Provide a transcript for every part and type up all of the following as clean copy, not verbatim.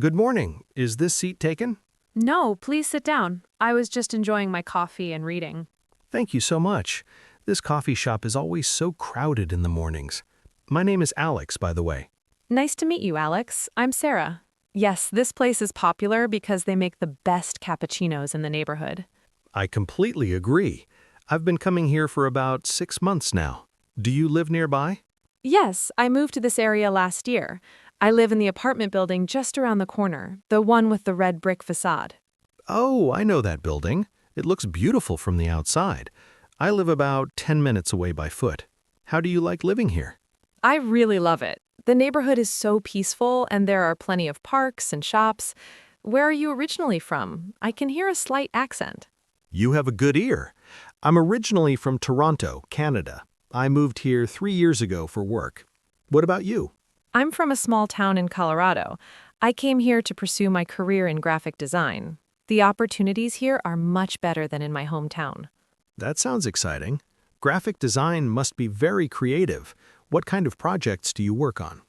Good morning. Is this seat taken? No, please sit down. I was just enjoying my coffee and reading. Thank you so much. This coffee shop is always so crowded in the mornings. My name is Alex, by the way. Nice to meet you, Alex. I'm Sarah. Yes, this place is popular because they make the best cappuccinos in the neighborhood. I completely agree. I've been coming here for about 6 months now. Do you live nearby? Yes, I moved to this area last year. I live in the apartment building just around the corner, the one with the red brick facade. Oh, I know that building. It looks beautiful from the outside. I live about 10 minutes away by foot. How do you like living here? I really love it. The neighborhood is so peaceful and there are plenty of parks and shops. Where are you originally from? I can hear a slight accent. You have a good ear. I'm originally from Toronto, Canada. I moved here 3 years ago for work. What about you? I'm from a small town in Colorado. I came here to pursue my career in graphic design. The opportunities here are much better than in my hometown. That sounds exciting. Graphic design must be very creative. What kind of projects do you work on?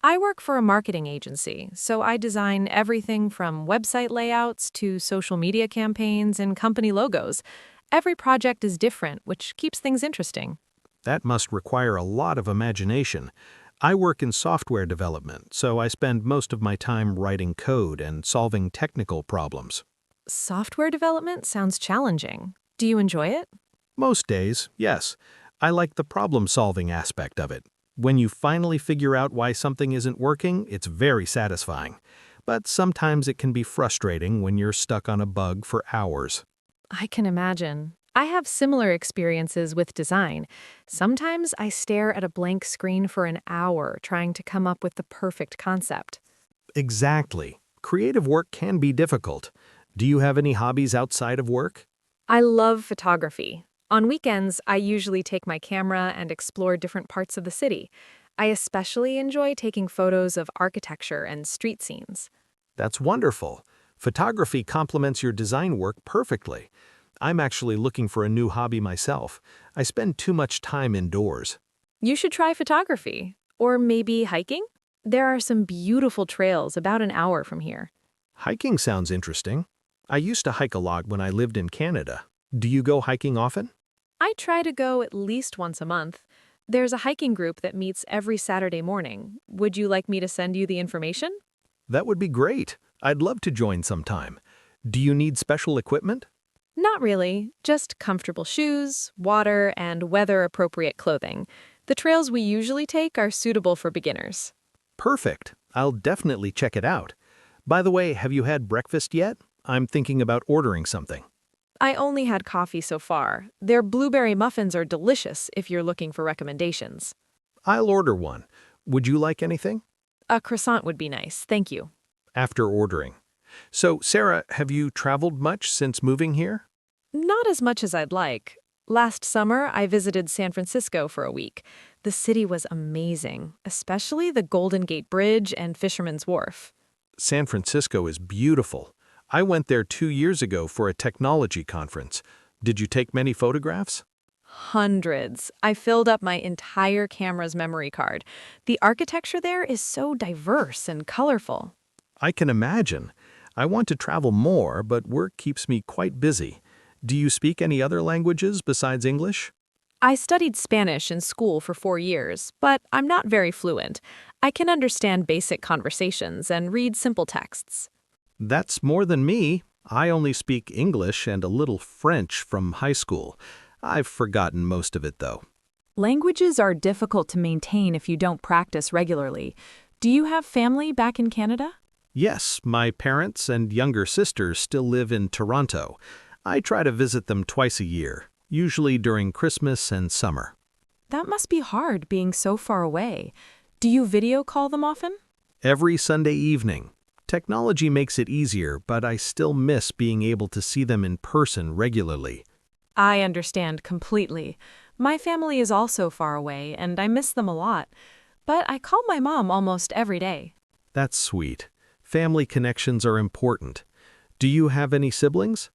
I work for a marketing agency, so I design everything from website layouts to social media campaigns and company logos. Every project is different, which keeps things interesting. That must require a lot of imagination. I work in software development, so I spend most of my time writing code and solving technical problems. Software development sounds challenging. Do you enjoy it? Most days, yes. I like the problem-solving aspect of it. When you finally figure out why something isn't working, it's very satisfying. But sometimes it can be frustrating when you're stuck on a bug for hours. I can imagine. I have similar experiences with design. Sometimes I stare at a blank screen for an hour trying to come up with the perfect concept. Exactly. Creative work can be difficult. Do you have any hobbies outside of work? I love photography. On weekends, I usually take my camera and explore different parts of the city. I especially enjoy taking photos of architecture and street scenes. That's wonderful. Photography complements your design work perfectly. I'm actually looking for a new hobby myself. I spend too much time indoors. You should try photography. Or maybe hiking? There are some beautiful trails about an hour from here. Hiking sounds interesting. I used to hike a lot when I lived in Canada. Do you go hiking often? I try to go at least once a month. There's a hiking group that meets every Saturday morning. Would you like me to send you the information? That would be great. I'd love to join sometime. Do you need special equipment? Not really, just comfortable shoes, water, and weather-appropriate clothing. The trails we usually take are suitable for beginners. Perfect. I'll definitely check it out. By the way, have you had breakfast yet? I'm thinking about ordering something. I only had coffee so far. Their blueberry muffins are delicious if you're looking for recommendations. I'll order one. Would you like anything? A croissant would be nice, thank you. After ordering. So, Sarah, have you traveled much since moving here? Not as much as I'd like. Last summer, I visited San Francisco for a week. The city was amazing, especially the Golden Gate Bridge and Fisherman's Wharf. San Francisco is beautiful. I went there 2 years ago for a technology conference. Did you take many photographs? Hundreds. I filled up my entire camera's memory card. The architecture there is so diverse and colorful. I can imagine. I want to travel more, but work keeps me quite busy. Do you speak any other languages besides English? I studied Spanish in school for 4 years, but I'm not very fluent. I can understand basic conversations and read simple texts. That's more than me. I only speak English and a little French from high school. I've forgotten most of it, though. Languages are difficult to maintain if you don't practice regularly. Do you have family back in Canada? Yes, my parents and younger sisters still live in Toronto. I try to visit them twice a year, usually during Christmas and summer. That must be hard being so far away. Do you video call them often? Every Sunday evening. Technology makes it easier, but I still miss being able to see them in person regularly. I understand completely. My family is also far away, and I miss them a lot. But I call my mom almost every day. That's sweet. Family connections are important. Do you have any siblings?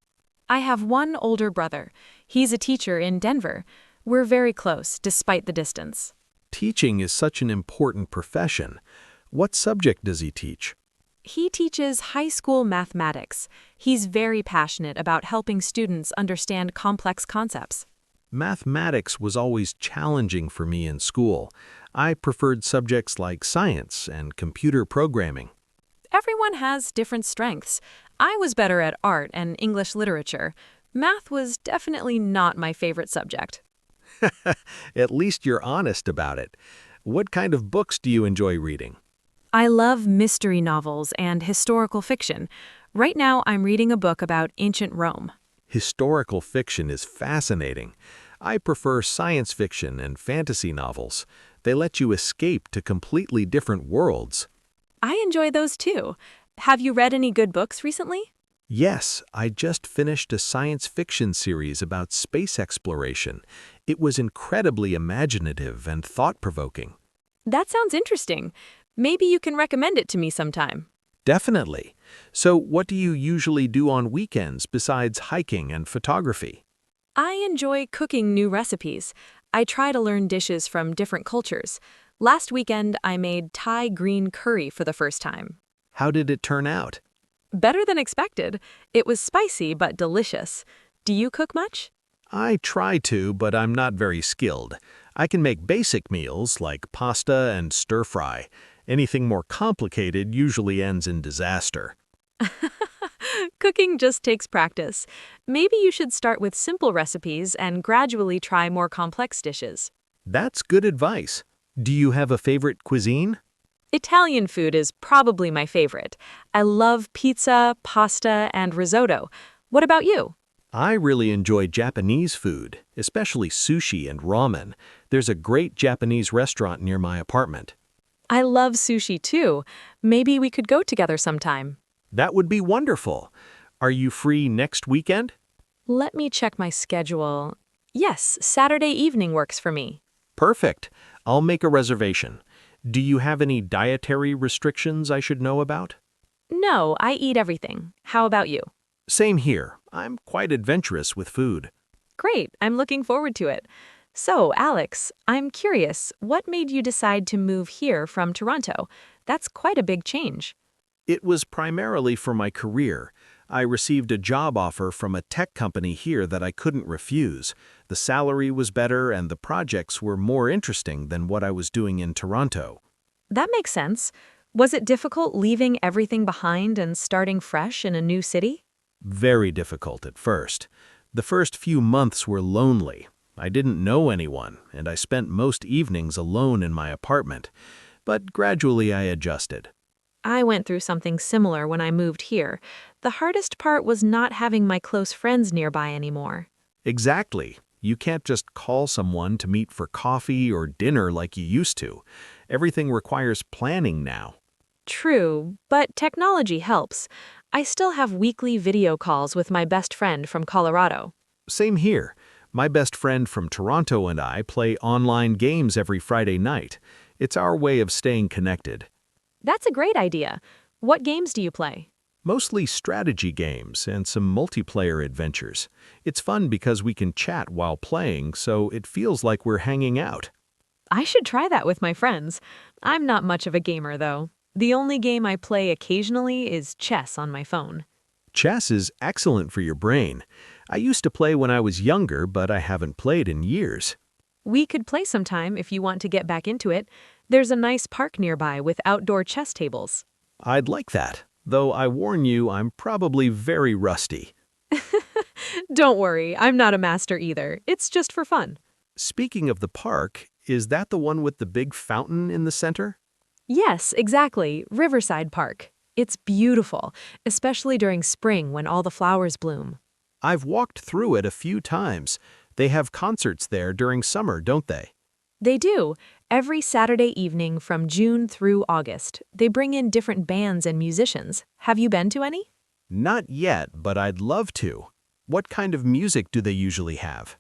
I have one older brother. He's a teacher in Denver. We're very close, despite the distance. Teaching is such an important profession. What subject does he teach? He teaches high school mathematics. He's very passionate about helping students understand complex concepts. Mathematics was always challenging for me in school. I preferred subjects like science and computer programming. Everyone has different strengths. I was better at art and English literature. Math was definitely not my favorite subject. At least you're honest about it. What kind of books do you enjoy reading? I love mystery novels and historical fiction. Right now, I'm reading a book about ancient Rome. Historical fiction is fascinating. I prefer science fiction and fantasy novels. They let you escape to completely different worlds. I enjoy those too. Have you read any good books recently? Yes, I just finished a science fiction series about space exploration. It was incredibly imaginative and thought-provoking. That sounds interesting. Maybe you can recommend it to me sometime. Definitely. So, what do you usually do on weekends besides hiking and photography? I enjoy cooking new recipes. I try to learn dishes from different cultures. Last weekend, I made Thai green curry for the first time. How did it turn out? Better than expected. It was spicy but delicious. Do you cook much? I try to, but I'm not very skilled. I can make basic meals like pasta and stir-fry. Anything more complicated usually ends in disaster. Cooking just takes practice. Maybe you should start with simple recipes and gradually try more complex dishes. That's good advice. Do you have a favorite cuisine? Italian food is probably my favorite. I love pizza, pasta, and risotto. What about you? I really enjoy Japanese food, especially sushi and ramen. There's a great Japanese restaurant near my apartment. I love sushi too. Maybe we could go together sometime. That would be wonderful. Are you free next weekend? Let me check my schedule. Yes, Saturday evening works for me. Perfect. I'll make a reservation. Do you have any dietary restrictions I should know about? No, I eat everything. How about you? Same here. I'm quite adventurous with food. Great, I'm looking forward to it. So, Alex, I'm curious, what made you decide to move here from Toronto? That's quite a big change. It was primarily for my career. I received a job offer from a tech company here that I couldn't refuse. The salary was better and the projects were more interesting than what I was doing in Toronto. That makes sense. Was it difficult leaving everything behind and starting fresh in a new city? Very difficult at first. The first few months were lonely. I didn't know anyone, and I spent most evenings alone in my apartment. But gradually I adjusted. I went through something similar when I moved here. The hardest part was not having my close friends nearby anymore. Exactly. You can't just call someone to meet for coffee or dinner like you used to. Everything requires planning now. True, but technology helps. I still have weekly video calls with my best friend from Colorado. Same here. My best friend from Toronto and I play online games every Friday night. It's our way of staying connected. That's a great idea. What games do you play? Mostly strategy games and some multiplayer adventures. It's fun because we can chat while playing, so it feels like we're hanging out. I should try that with my friends. I'm not much of a gamer, though. The only game I play occasionally is chess on my phone. Chess is excellent for your brain. I used to play when I was younger, but I haven't played in years. We could play sometime if you want to get back into it. There's a nice park nearby with outdoor chess tables. I'd like that, though I warn you I'm probably very rusty. Don't worry, I'm not a master either. It's just for fun. Speaking of the park, is that the one with the big fountain in the center? Yes, exactly. Riverside Park. It's beautiful, especially during spring when all the flowers bloom. I've walked through it a few times. They have concerts there during summer, don't they? They do. Every Saturday evening from June through August, they bring in different bands and musicians. Have you been to any? Not yet, but I'd love to. What kind of music do they usually have?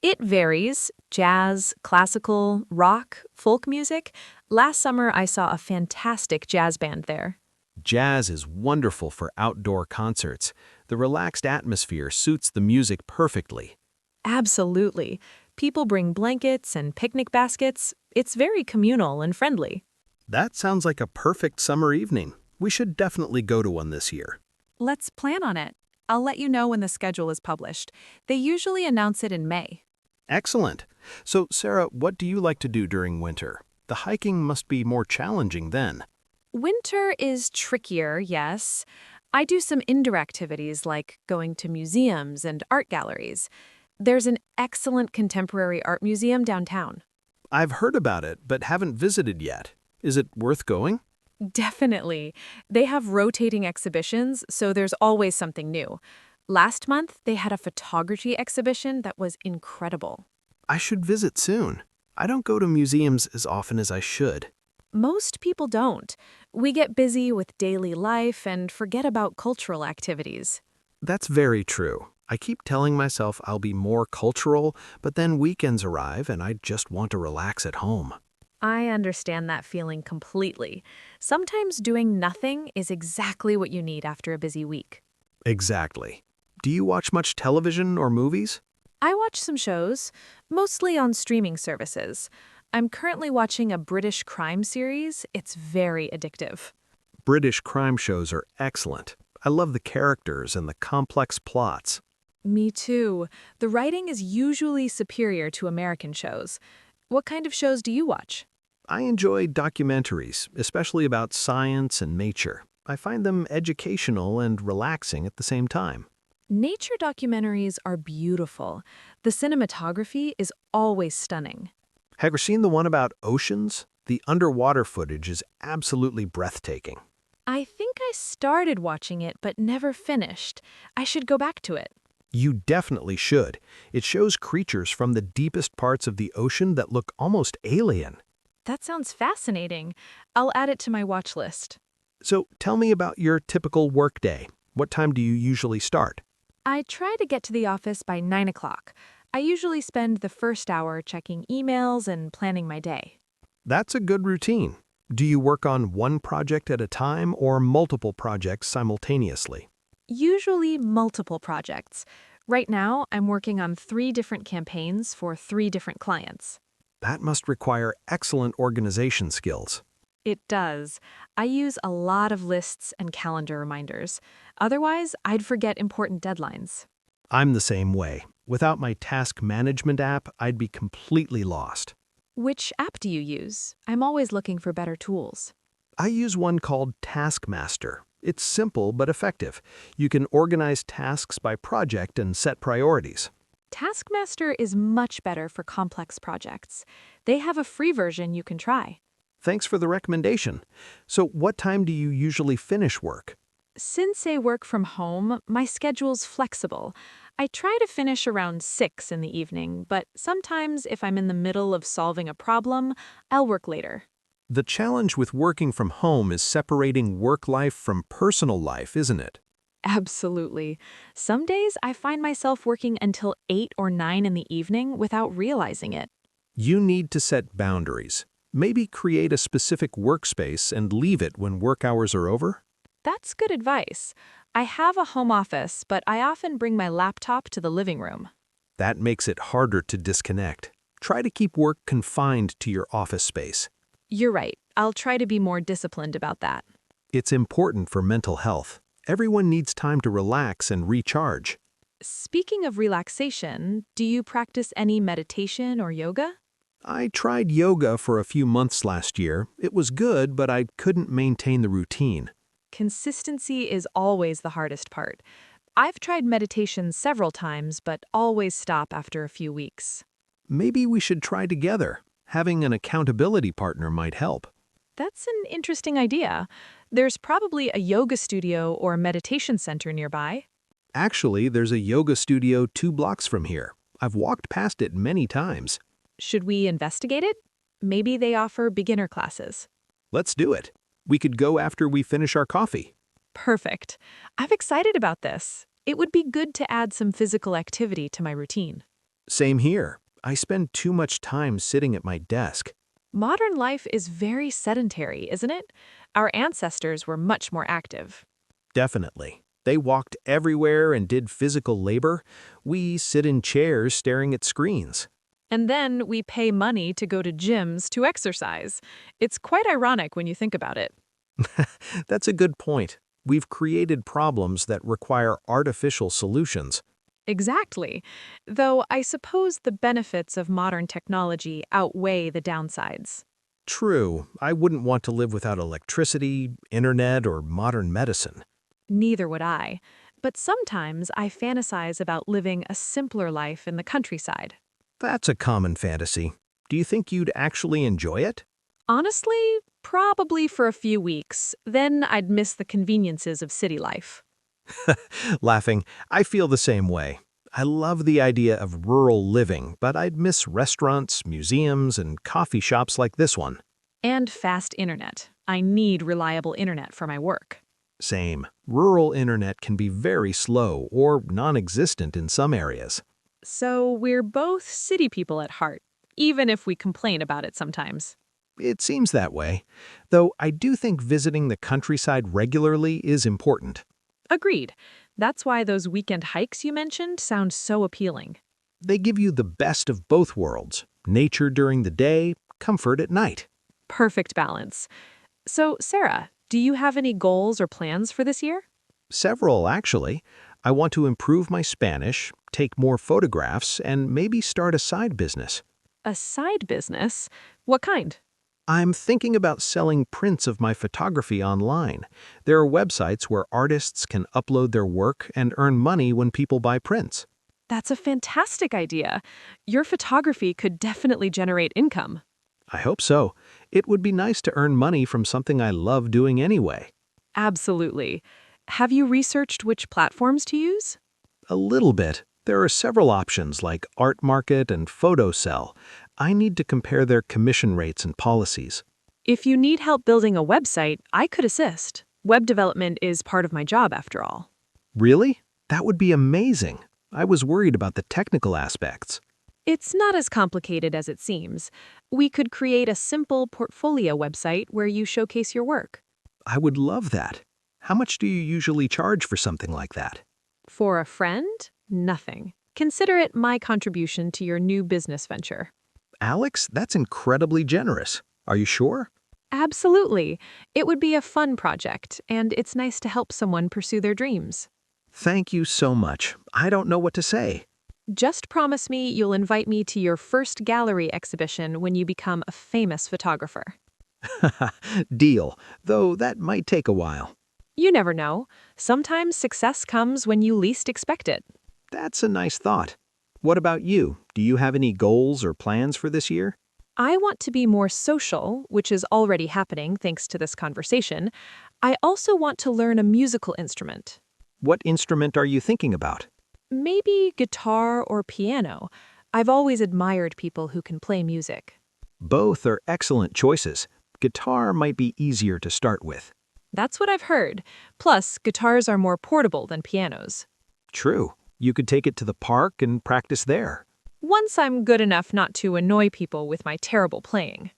It varies. Jazz, classical, rock, folk music. Last summer, I saw a fantastic jazz band there. Jazz is wonderful for outdoor concerts. The relaxed atmosphere suits the music perfectly. Absolutely. People bring blankets and picnic baskets. It's very communal and friendly. That sounds like a perfect summer evening. We should definitely go to one this year. Let's plan on it. I'll let you know when the schedule is published. They usually announce it in May. Excellent. So, Sarah, what do you like to do during winter? The hiking must be more challenging then. Winter is trickier, yes. I do some indoor activities like going to museums and art galleries. There's an excellent contemporary art museum downtown. I've heard about it, but haven't visited yet. Is it worth going? Definitely. They have rotating exhibitions, so there's always something new. Last month, they had a photography exhibition that was incredible. I should visit soon. I don't go to museums as often as I should. Most people don't. We get busy with daily life and forget about cultural activities. That's very true. I keep telling myself I'll be more cultural, but then weekends arrive and I just want to relax at home. I understand that feeling completely. Sometimes doing nothing is exactly what you need after a busy week. Exactly. Do you watch much television or movies? I watch some shows, mostly on streaming services. I'm currently watching a British crime series. It's very addictive. British crime shows are excellent. I love the characters and the complex plots. Me too. The writing is usually superior to American shows. What kind of shows do you watch? I enjoy documentaries, especially about science and nature. I find them educational and relaxing at the same time. Nature documentaries are beautiful. The cinematography is always stunning. Have you seen the one about oceans? The underwater footage is absolutely breathtaking. I think I started watching it but never finished. I should go back to it. You definitely should. It shows creatures from the deepest parts of the ocean that look almost alien. That sounds fascinating. I'll add it to my watch list. So tell me about your typical workday. What time do you usually start? I try to get to the office by 9 o'clock. I usually spend the first hour checking emails and planning my day. That's a good routine. Do you work on one project at a time or multiple projects simultaneously? Usually multiple projects. Right now, I'm working on 3 different campaigns for 3 different clients. That must require excellent organization skills. It does. I use a lot of lists and calendar reminders. Otherwise, I'd forget important deadlines. I'm the same way. Without my task management app, I'd be completely lost. Which app do you use? I'm always looking for better tools. I use one called Taskmaster. It's simple but effective. You can organize tasks by project and set priorities. Taskmaster is much better for complex projects. They have a free version you can try. Thanks for the recommendation. So what time do you usually finish work? Since I work from home, my schedule's flexible. I try to finish around 6 in the evening, but sometimes if I'm in the middle of solving a problem, I'll work later. The challenge with working from home is separating work life from personal life, isn't it? Absolutely. Some days I find myself working until 8 or 9 in the evening without realizing it. You need to set boundaries. Maybe create a specific workspace and leave it when work hours are over. That's good advice. I have a home office, but I often bring my laptop to the living room. That makes it harder to disconnect. Try to keep work confined to your office space. You're right. I'll try to be more disciplined about that. It's important for mental health. Everyone needs time to relax and recharge. Speaking of relaxation, do you practice any meditation or yoga? I tried yoga for a few months last year. It was good, but I couldn't maintain the routine. Consistency is always the hardest part. I've tried meditation several times, but always stop after a few weeks. Maybe we should try together. Having an accountability partner might help. That's an interesting idea. There's probably a yoga studio or meditation center nearby. Actually, there's a yoga studio 2 blocks from here. I've walked past it many times. Should we investigate it? Maybe they offer beginner classes. Let's do it. We could go after we finish our coffee. Perfect. I'm excited about this. It would be good to add some physical activity to my routine. Same here. I spend too much time sitting at my desk. Modern life is very sedentary, isn't it? Our ancestors were much more active. Definitely. They walked everywhere and did physical labor. We sit in chairs staring at screens. And then we pay money to go to gyms to exercise. It's quite ironic when you think about it. That's a good point. We've created problems that require artificial solutions. Exactly. Though I suppose the benefits of modern technology outweigh the downsides. True, I wouldn't want to live without electricity, internet, or modern medicine. Neither would I. But sometimes I fantasize about living a simpler life in the countryside. That's a common fantasy. Do you think you'd actually enjoy it? Honestly, probably for a few weeks. Then I'd miss the conveniences of city life. Laughing, I feel the same way. I love the idea of rural living, but I'd miss restaurants, museums, and coffee shops like this one. And fast internet. I need reliable internet for my work. Same. Rural internet can be very slow or non-existent in some areas. So we're both city people at heart, even if we complain about it sometimes. It seems that way, though I do think visiting the countryside regularly is important. Agreed. That's why those weekend hikes you mentioned sound so appealing. They give you the best of both worlds, nature during the day, comfort at night. Perfect balance. So, Sarah, do you have any goals or plans for this year? Several, actually. I want to improve my Spanish, take more photographs, and maybe start a side business. A side business? What kind? I'm thinking about selling prints of my photography online. There are websites where artists can upload their work and earn money when people buy prints. That's a fantastic idea. Your photography could definitely generate income. I hope so. It would be nice to earn money from something I love doing anyway. Absolutely. Have you researched which platforms to use? A little bit. There are several options like Art Market and PhotoSell. I need to compare their commission rates and policies. If you need help building a website, I could assist. Web development is part of my job after all. Really? That would be amazing. I was worried about the technical aspects. It's not as complicated as it seems. We could create a simple portfolio website where you showcase your work. I would love that. How much do you usually charge for something like that? For a friend? Nothing. Consider it my contribution to your new business venture. Alex, that's incredibly generous. Are you sure? Absolutely. It would be a fun project, and it's nice to help someone pursue their dreams. Thank you so much. I don't know what to say. Just promise me you'll invite me to your first gallery exhibition when you become a famous photographer. Deal, though that might take a while. You never know. Sometimes success comes when you least expect it. That's a nice thought. What about you? Do you have any goals or plans for this year? I want to be more social, which is already happening thanks to this conversation. I also want to learn a musical instrument. What instrument are you thinking about? Maybe guitar or piano. I've always admired people who can play music. Both are excellent choices. Guitar might be easier to start with. That's what I've heard. Plus, guitars are more portable than pianos. True. You could take it to the park and practice there. Once I'm good enough not to annoy people with my terrible playing.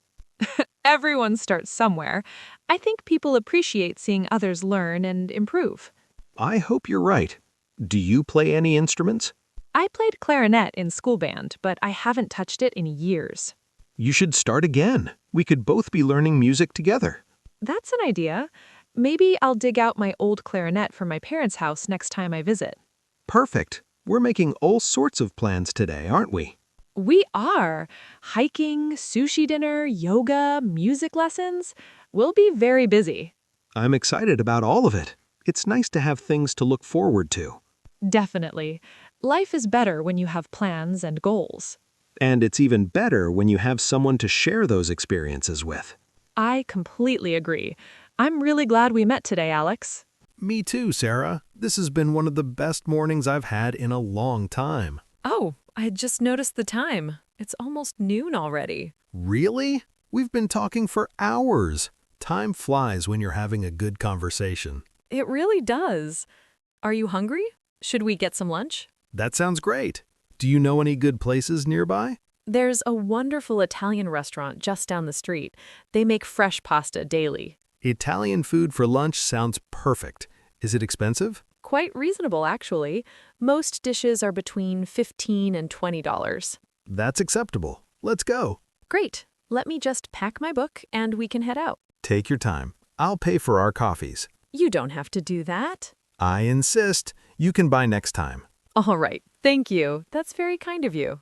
Everyone starts somewhere. I think people appreciate seeing others learn and improve. I hope you're right. Do you play any instruments? I played clarinet in school band, but I haven't touched it in years. You should start again. We could both be learning music together. That's an idea. Maybe I'll dig out my old clarinet from my parents' house next time I visit. Perfect. We're making all sorts of plans today, aren't we? We are. Hiking, sushi dinner, yoga, music lessons. We'll be very busy. I'm excited about all of it. It's nice to have things to look forward to. Definitely. Life is better when you have plans and goals. And it's even better when you have someone to share those experiences with. I completely agree. I'm really glad we met today, Alex. Me too, Sarah. This has been one of the best mornings I've had in a long time. Oh, I just noticed the time. It's almost noon already. Really? We've been talking for hours. Time flies when you're having a good conversation. It really does. Are you hungry? Should we get some lunch? That sounds great. Do you know any good places nearby? There's a wonderful Italian restaurant just down the street. They make fresh pasta daily. Italian food for lunch sounds perfect. Is it expensive? Quite reasonable, actually. Most dishes are between $15 and $20. That's acceptable. Let's go. Great. Let me just pack my book and we can head out. Take your time. I'll pay for our coffees. You don't have to do that. I insist. You can buy next time. All right, thank you. That's very kind of you.